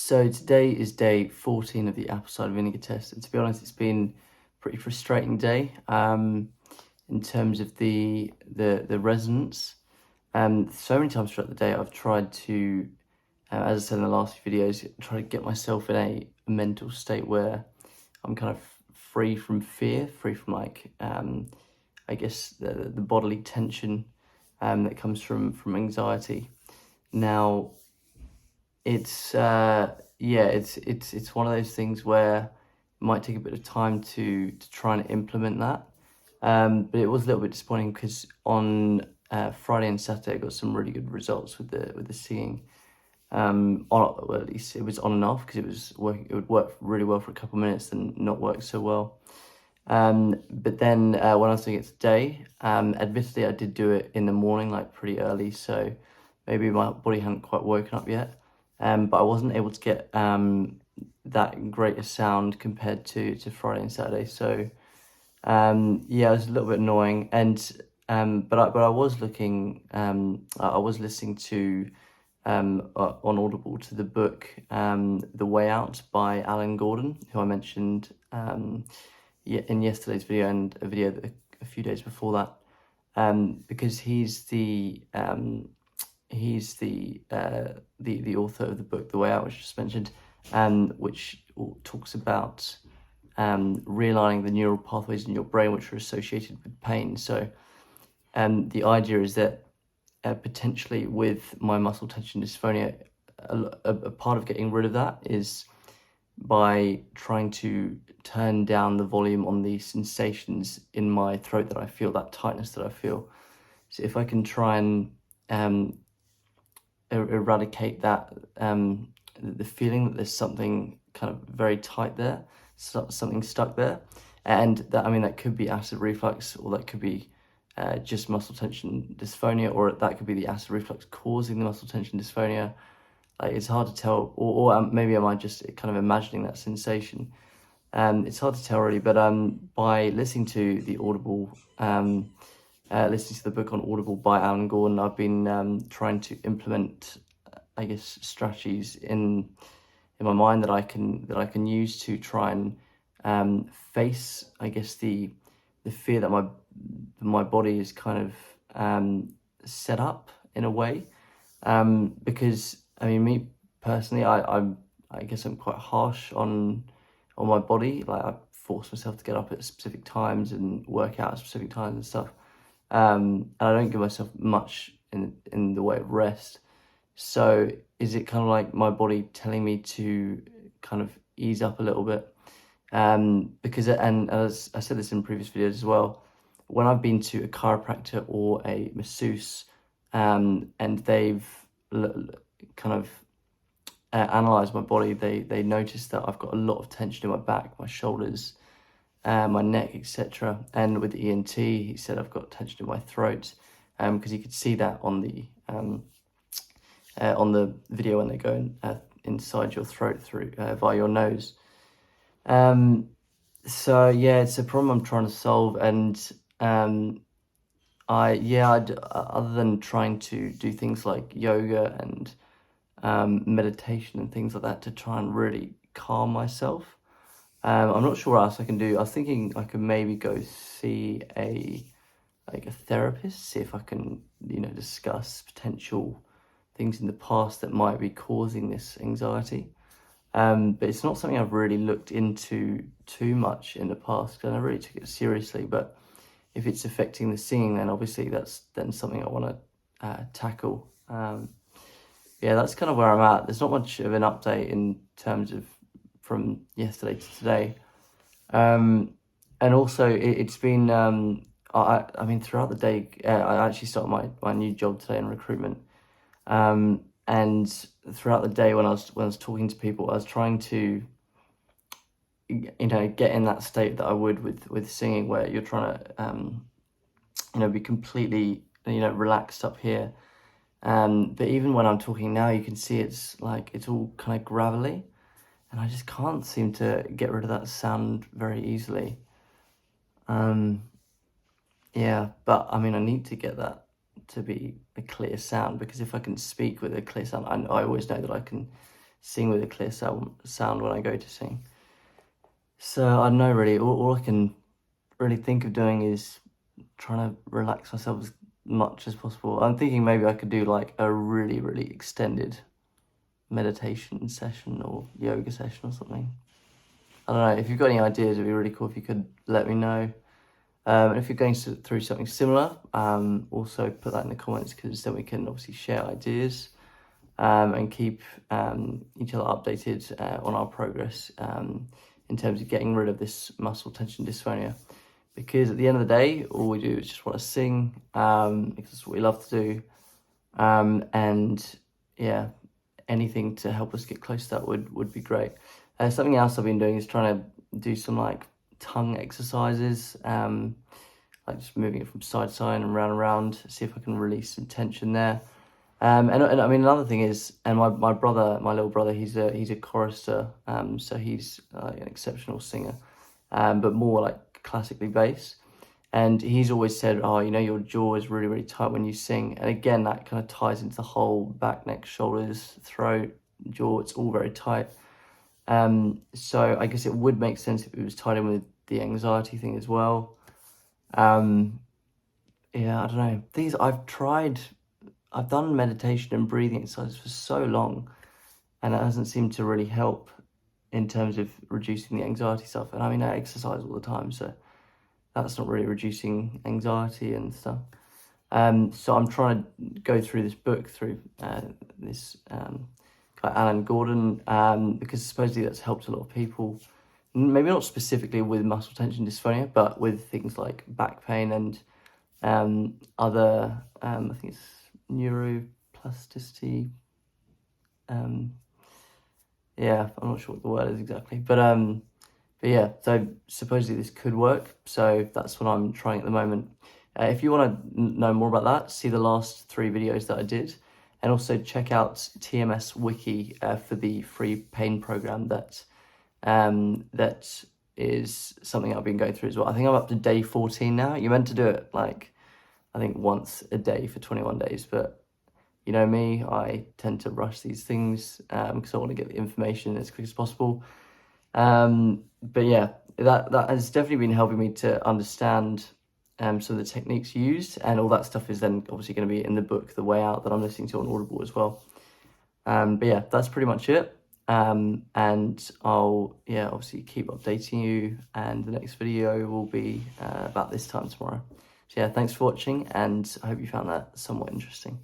So today is day 14 of the apple cider vinegar test, and to be honest, it's been a pretty frustrating day in terms of the resonance. So many times throughout the day, I've tried to, as I said in the last few videos, try to get myself in a mental state where I'm kind of free from fear, free from I guess the bodily tension that comes from anxiety. Now, it's it's one of those things where it might take a bit of time to try and implement that. But it was a little bit disappointing because on Friday and Saturday I got some really good results with the singing. Well, at least it was on and off because it was working. It would work really well for a couple of minutes, then not work so well. But then when I was doing it today, admittedly I did do it in the morning, like pretty early, so maybe my body hadn't quite woken up yet. But I wasn't able to get that great a sound compared to Friday and Saturday. So yeah, it was a little bit annoying. And but I was looking, I was listening to on Audible to the book The Way Out by Alan Gordon, who I mentioned in yesterday's video and a video a few days before that, because he's the author of the book The Way Out, which I just mentioned, which talks about realigning the neural pathways in your brain which are associated with pain. So the idea is that potentially with my muscle tension dysphonia, a part of getting rid of that is by trying to turn down the volume on the sensations in my throat that I feel, that tightness that I feel. So if I can try and eradicate that, the feeling that there's something kind of very tight there, something stuck there, and that, I mean, that could be acid reflux, or that could be just muscle tension dysphonia, or that could be the acid reflux causing the muscle tension dysphonia. Like, it's hard to tell, or maybe am I just kind of imagining that sensation? It's hard to tell really, but by listening to the Audible, listening to the book on Audible by Alan Gordon, I've been trying to implement, I guess, strategies in my mind that I can use to try and face, I guess, the fear that my body is kind of set up in a way, because I mean, me personally, I guess I'm quite harsh on my body. Like, I force myself to get up at specific times and work out at specific times and stuff. And I don't give myself much in the way of rest. So is it kind of like my body telling me to kind of ease up a little bit? Because, and as I said this in previous videos as well, when I've been to a chiropractor or a masseuse, and they've kind of analysed my body, they noticed that I've got a lot of tension in my back, my shoulders, my neck, etc. And with the ENT, he said I've got tension in my throat, because he could see that on the video when they go inside your throat through via your nose. So yeah, it's a problem I'm trying to solve, and other than trying to do things like yoga and meditation and things like that to try and really calm myself, I'm not sure what else I can do. I was thinking I could maybe go see a therapist, see if I can, discuss potential things in the past that might be causing this anxiety. But it's not something I've really looked into too much in the past, because I never really took it seriously. But if it's affecting the singing, then obviously that's then something I want to tackle. Yeah, that's kind of where I'm at. There's not much of an update in terms of from yesterday to today. And also it's been, I mean, throughout the day, I actually started my new job today in recruitment. And throughout the day when I was talking to people, I was trying to, get in that state that I would with singing, where you're trying to, be completely, relaxed up here. But even when I'm talking now, you can see it's like, it's all kind of gravelly, and I just can't seem to get rid of that sound very easily. Yeah, but I mean, I need to get that to be a clear sound, because if I can speak with a clear sound, I always know that I can sing with a clear sound when I go to sing. So I don't know really, all I can really think of doing is trying to relax myself as much as possible. I'm thinking maybe I could do like a really, really extended meditation session or yoga session or something. I don't know, if you've got any ideas, it'd be really cool if you could let me know. And if you're going through something similar, also put that in the comments, because then we can obviously share ideas and keep each other updated on our progress in terms of getting rid of this muscle tension dysphonia. Because at the end of the day, all we do is just want to sing, because that's what we love to do. And yeah, anything to help us get close to that would be great. Something else I've been doing is trying to do some like tongue exercises, like just moving it from side to side and round, see if I can release some tension there. And I mean, another thing is, and my little brother, he's a chorister, so he's an exceptional singer, but more like classically based. And he's always said, oh, you know, your jaw is really, really tight when you sing. And again, that kind of ties into the whole back, neck, shoulders, throat, jaw. It's all very tight. So I guess it would make sense if it was tied in with the anxiety thing as well. Yeah, I don't know. Things I've done meditation and breathing exercises for so long, and it hasn't seemed to really help in terms of reducing the anxiety stuff. And I mean, I exercise all the time, so that's not really reducing anxiety and stuff. So I'm trying to go through this book, through this guy Alan Gordon, because supposedly that's helped a lot of people. Maybe not specifically with muscle tension dysphonia, but with things like back pain and other, I think it's neuroplasticity. Yeah, I'm not sure what the word is exactly, but yeah, so supposedly this could work. So that's what I'm trying at the moment. If you want to know more about that, see the last 3 videos that I did, and also check out TMSWiki for the free pain program that is something I've been going through as well. I think I'm up to day 14 now. You're meant to do it like, I think once a day for 21 days, but you know me, I tend to rush these things because I want to get the information as quick as possible. But yeah, that has definitely been helping me to understand some of the techniques used, and all that stuff is then obviously going to be in the book, The Way Out, that I'm listening to on Audible as well. But yeah, that's pretty much it. And I'll obviously keep updating you, and the next video will be about this time tomorrow. So yeah, thanks for watching, and I hope you found that somewhat interesting.